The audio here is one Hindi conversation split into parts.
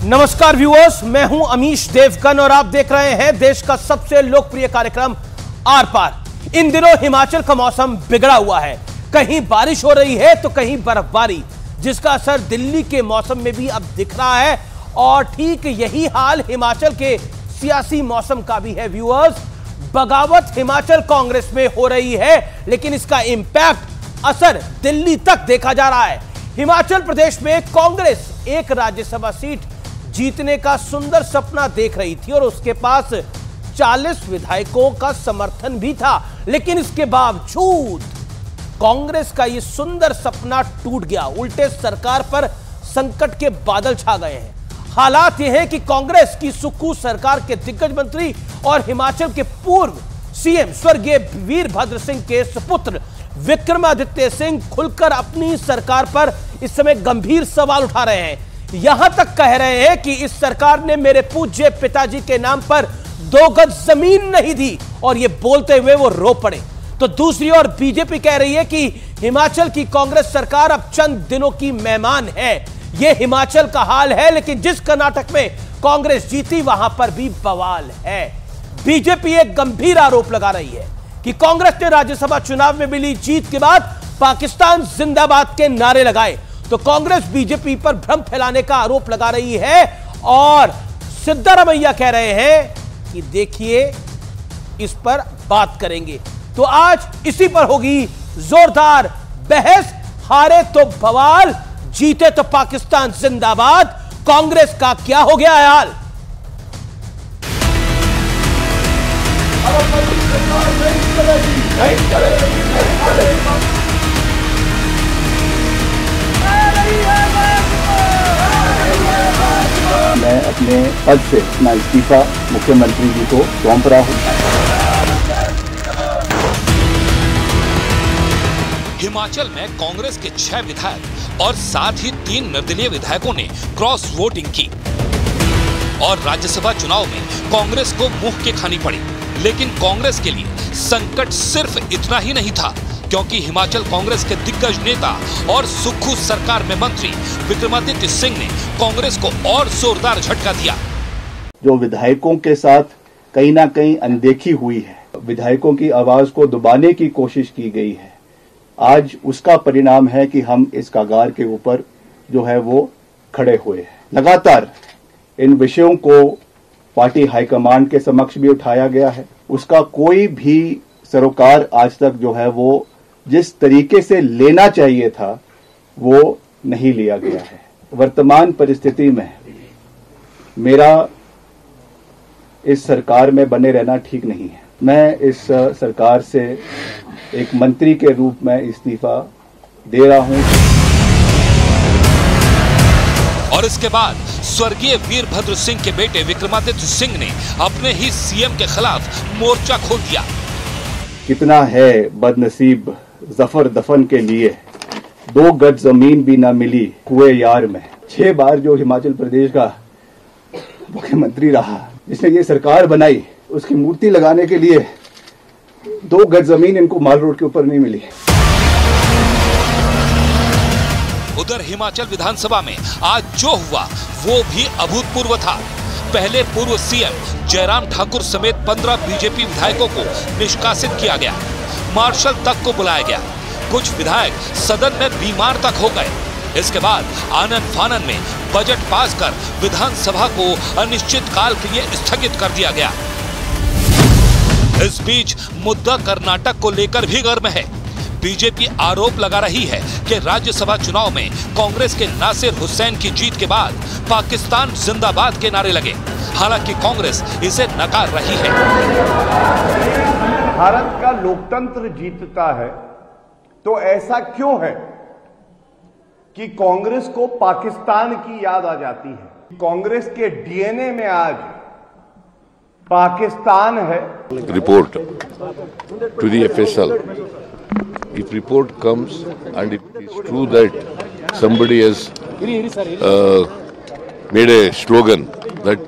नमस्कार व्यूअर्स, मैं हूं अमीश देवगन और आप देख रहे हैं देश का सबसे लोकप्रिय कार्यक्रम आर पार। इन दिनों हिमाचल का मौसम बिगड़ा हुआ है, कहीं बारिश हो रही है तो कहीं बर्फबारी, जिसका असर दिल्ली के मौसम में भी अब दिख रहा है। और ठीक यही हाल हिमाचल के सियासी मौसम का भी है व्यूअर्स। बगावत हिमाचल कांग्रेस में हो रही है, लेकिन इसका इंपैक्ट असर दिल्ली तक देखा जा रहा है। हिमाचल प्रदेश में कांग्रेस एक राज्यसभा सीट जीतने का सुंदर सपना देख रही थी और उसके पास 40 विधायकों का समर्थन भी था, लेकिन इसके बावजूद कांग्रेस का यह सुंदर सपना टूट गया। उल्टे सरकार पर संकट के बादल छा गए हैं। हालात यह है कि कांग्रेस की सुक्खू सरकार के दिग्गज मंत्री और हिमाचल के पूर्व सीएम स्वर्गीय वीरभद्र सिंह के सुपुत्र विक्रमादित्य सिंह खुलकर अपनी सरकार पर इस समय गंभीर सवाल उठा रहे हैं। यहां तक कह रहे हैं कि इस सरकार ने मेरे पूज्य पिताजी के नाम पर 2 गज जमीन नहीं दी, और ये बोलते हुए वो रो पड़े। तो दूसरी ओर बीजेपी कह रही है कि हिमाचल की कांग्रेस सरकार अब चंद दिनों की मेहमान है। ये हिमाचल का हाल है, लेकिन जिस कर्नाटक में कांग्रेस जीती वहां पर भी बवाल है। बीजेपी एक गंभीर आरोप लगा रही है कि कांग्रेस ने राज्यसभा चुनाव में मिली जीत के बाद पाकिस्तान जिंदाबाद के नारे लगाए। तो कांग्रेस बीजेपी पर भ्रम फैलाने का आरोप लगा रही है और सिद्धारमैया कह रहे हैं कि देखिए इस पर बात करेंगे। तो आज इसी पर होगी जोरदार बहस। हारे तो बवाल, जीते तो पाकिस्तान जिंदाबाद। कांग्रेस का क्या हो गया है हाल? मैं अपने पद से अपना इस्तीफा मुख्यमंत्री जी को सौंप रहा हूं। हिमाचल में कांग्रेस के 6 विधायक और साथ ही 3 निर्दलीय विधायकों ने क्रॉस वोटिंग की और राज्यसभा चुनाव में कांग्रेस को मुंह की खानी पड़ी। लेकिन कांग्रेस के लिए संकट सिर्फ इतना ही नहीं था, क्योंकि हिमाचल कांग्रेस के दिग्गज नेता और सुक्खू सरकार में मंत्री विक्रमादित्य सिंह ने कांग्रेस को और जोरदार झटका दिया। जो विधायकों के साथ कहीं ना कहीं अनदेखी हुई है, विधायकों की आवाज को दबाने की कोशिश की गई है, आज उसका परिणाम है कि हम इस कगार के ऊपर जो है वो खड़े हुए हैं। लगातार इन विषयों को पार्टी हाईकमांड के समक्ष भी उठाया गया है। उसका कोई भी सरोकार आज तक जो है वो जिस तरीके से लेना चाहिए था वो नहीं लिया गया है। वर्तमान परिस्थिति में मेरा इस सरकार में बने रहना ठीक नहीं है। मैं इस सरकार से एक मंत्री के रूप में इस्तीफा दे रहा हूं। और इसके बाद स्वर्गीय वीरभद्र सिंह के बेटे विक्रमादित्य सिंह ने अपने ही सीएम के खिलाफ मोर्चा खोल दिया। कितना है बदनसीब जफर दफन के लिए 2 गज जमीन भी ना मिली कुएं यार में। 6 बार जो हिमाचल प्रदेश का मुख्यमंत्री रहा, जिसने ये सरकार बनाई, उसकी मूर्ति लगाने के लिए 2 गज जमीन इनको माल रोड के ऊपर नहीं मिली। उधर हिमाचल विधानसभा में आज जो हुआ वो भी अभूतपूर्व था। पहले पूर्व सीएम जयराम ठाकुर समेत 15 बीजेपी विधायकों को निष्कासित किया गया। मार्शल तक को बुलाया गया। कुछ विधायक सदन में बीमार तक हो गए। इसके बाद आनन फानन में बजट पास कर विधानसभा को अनिश्चित काल के लिए स्थगित कर दिया गया। इस बीच मुद्दा कर्नाटक को लेकर भी गर्म है। बीजेपी आरोप लगा रही है कि राज्यसभा चुनाव में कांग्रेस के नासिर हुसैन की जीत के बाद पाकिस्तान जिंदाबाद के नारे लगे। हालांकि कांग्रेस इसे नकार रही है। भारत का लोकतंत्र जीतता है तो ऐसा क्यों है कि कांग्रेस को पाकिस्तान की याद आ जाती है? कांग्रेस के डीएनए में आज पाकिस्तान है। Report to the FSL. If report comes and it is true that somebody has made a slogan that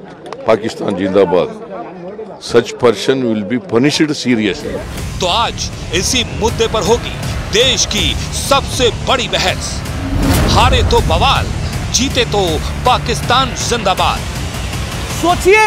Pakistan Jindabad, such person will be punished seriously. तो आज इसी मुद्दे पर होगी देश की सबसे बड़ी बहस। हारे तो बवाल, जीते तो पाकिस्तान जिंदाबाद। सोचिए